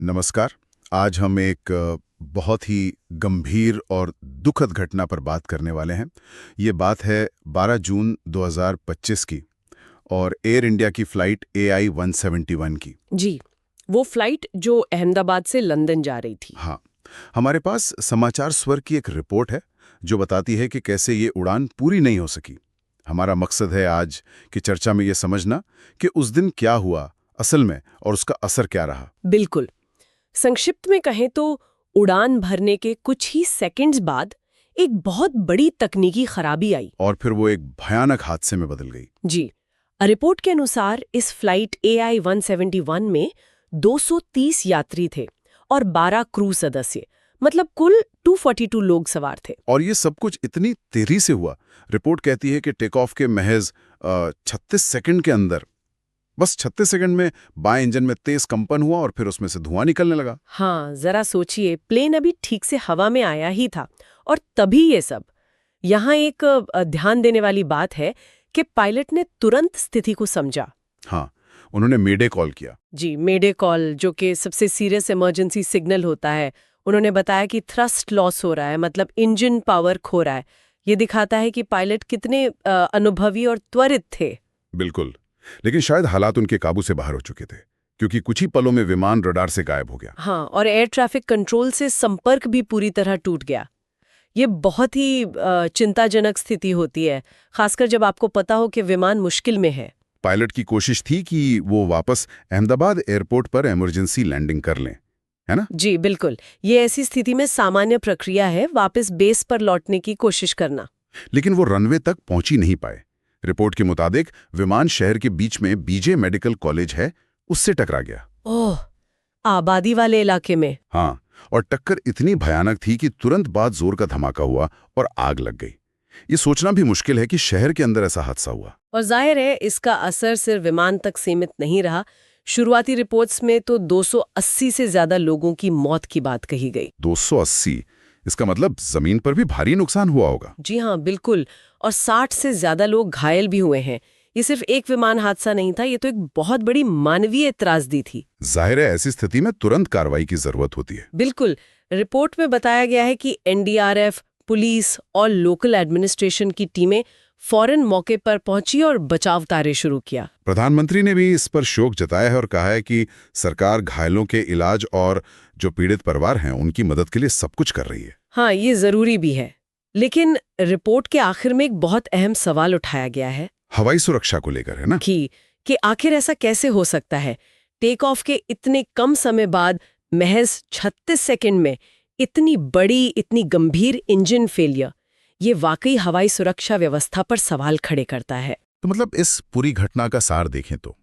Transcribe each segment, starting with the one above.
नमस्कार। आज हम एक बहुत ही गंभीर और दुखद घटना पर बात करने वाले हैं। ये बात है 12 जून 2025 की और एयर इंडिया की फ़्लाइट AI 171 की। जी, वो फ्लाइट जो अहमदाबाद से लंदन जा रही थी। हाँ, हमारे पास समाचार स्वर की एक रिपोर्ट है जो बताती है कि कैसे ये उड़ान पूरी नहीं हो सकी। हमारा मकसद है आज की चर्चा में ये समझना कि उस दिन क्या हुआ असल में और उसका असर क्या रहा। बिल्कुल। संक्षिप्त में कहें तो उड़ान भरने के कुछ ही सेकंड्स बाद एक बहुत बड़ी तकनीकी खराबी आई। और फिर वो एक भयानक हादसे में बदल गई। जी, रिपोर्ट के अनुसार इस फ्लाइट AI 171 में 230 यात्री थे और 12 क्रू सदस्य, मतलब कुल 242 लोग सवार थे। और ये सब कुछ इतनी तेजी से हुआ। रिपोर्ट कहती है कि टेक ऑफ के महज 36 सेकंड के अंदर, बस 36 सेकंड में बाएं इंजन में तेज कंपन हुआ और फिर उसमें से धुआं निकलने लगा। हाँ, जरा सोचिए, प्लेन अभी ठीक से हवा में आया ही था और तभी ये सब। यहाँ एक ध्यान देने वाली बात है कि पायलट ने तुरंत स्थिति को समझा। हाँ, उन्होंने मेडे कॉल किया। जी, मेडे कॉल, जो कि सबसे सीरियस इमरजेंसी सिग्नल होता है। उन्होंने बताया कि थ्रस्ट लॉस हो रहा है, मतलब इंजन पावर खो रहा है। ये दिखाता है कि पायलट कितने अनुभवी और त्वरित थे। बिल्कुल, लेकिन शायद हालात उनके काबू से बाहर हो चुके थे क्योंकि कुछ ही पलों में विमान रडार से गायब हो गया। हाँ, और एयर ट्रैफिक कंट्रोल से संपर्क भी पूरी तरह टूट गया। ये बहुत ही चिंताजनक स्थिति होती है, खासकर जब आपको पता हो कि विमान मुश्किल में है। पायलट की कोशिश थी कि वो वापस अहमदाबाद एयरपोर्ट पर इमरजेंसी लैंडिंग कर लें, है ना? जी बिल्कुल, ये ऐसी स्थिति में सामान्य प्रक्रिया है, वापस बेस पर लौटने की कोशिश करना। लेकिन वो रनवे तक पहुंच ही नहीं पाए। रिपोर्ट के मुताबिक विमान शहर के बीच में BJ मेडिकल कॉलेज है, उससे टकरा गया। ओह, आबादी वाले इलाके में। हाँ, और टक्कर इतनी भयानक थी कि तुरंत बाद जोर का धमाका हुआ और आग लग गई। ये सोचना भी मुश्किल है कि शहर के अंदर ऐसा हादसा हुआ। और जाहिर है इसका असर सिर्फ विमान तक सीमित नहीं रहा। शुरुआती रिपोर्ट्स में तो 280 से ज्यादा लोगों की मौत की बात कही गई। 280? इसका मतलब जमीन पर भी भारी नुकसान हुआ होगा। जी हाँ, बिल्कुल। और 60 से ज्यादा लोग घायल भी हुए हैं। ये सिर्फ एक विमान हादसा नहीं था, ये तो एक बहुत बड़ी मानवीय त्रासदी थी। जाहिर है ऐसी स्थिति में तुरंत कार्रवाई की जरूरत होती है। बिल्कुल। रिपोर्ट में बताया गया है कि NDRF, पुलिस और लोकल एडमिनिस्ट्रेशन की टीमें फौरन मौके पर पहुंची और बचाव कार्य शुरू किया। प्रधानमंत्री ने भी इस पर शोक जताया है और कहा है कि सरकार घायलों के इलाज और जो पीड़ित परिवार हैं उनकी मदद के लिए सब कुछ कर रही है। हाँ, ये जरूरी भी है। लेकिन रिपोर्ट के आखिर में एक बहुत अहम सवाल उठाया गया है हवाई सुरक्षा को लेकर, है ना? कि आखिर ऐसा कैसे हो सकता है, टेक ऑफ के इतने कम समय बाद महज 36 सेकंड में इतनी बड़ी, इतनी गंभीर इंजन फेलियर। ये वाकई हवाई सुरक्षा व्यवस्था पर सवाल खड़े करता है। तो मतलब इस पूरी घटना का सार देखें तो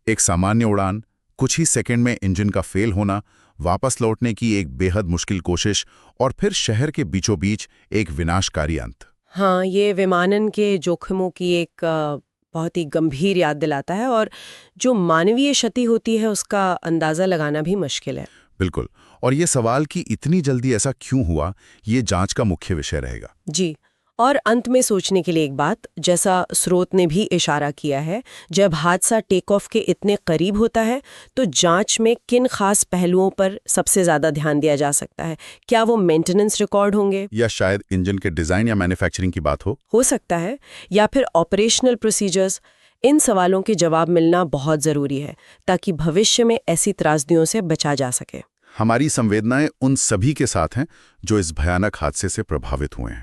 एक सामान्य उड़ान, कुछ ही सेकंड में इंजन का फेल होना, वापस लौटने की एक बेहद मुश्किल कोशिश और फिर शहर के बीचों बीच एक विनाशकारी अंत। हाँ, ये विमानन के जोखिमों की एक बहुत ही गंभीर याद दिलाता है और जो मानवीय क्षति होती है उसका अंदाज़ा लगाना भी मुश्किल है। बिल्कुल, और ये सवाल कि इतनी जल्दी ऐसा क्यों हुआ, ये जांच का मुख्य विषय रहेगा। जी, और अंत में सोचने के लिए एक बात, जैसा स्रोत ने भी इशारा किया है, जब हादसा टेक ऑफ के इतने करीब होता है तो जांच में किन खास पहलुओं पर सबसे ज़्यादा ध्यान दिया जा सकता है? क्या वो मेंटेनेंस रिकॉर्ड होंगे, या शायद इंजन के डिजाइन या मैन्युफैक्चरिंग की बात हो सकता है, या फिर ऑपरेशनल प्रोसीजर्स? इन सवालों के जवाब मिलना बहुत ज़रूरी है ताकि भविष्य में ऐसी त्रासदियों से बचा जा सके। हमारी संवेदनाएं उन सभी के साथ हैं जो इस भयानक हादसे से प्रभावित हुए हैं।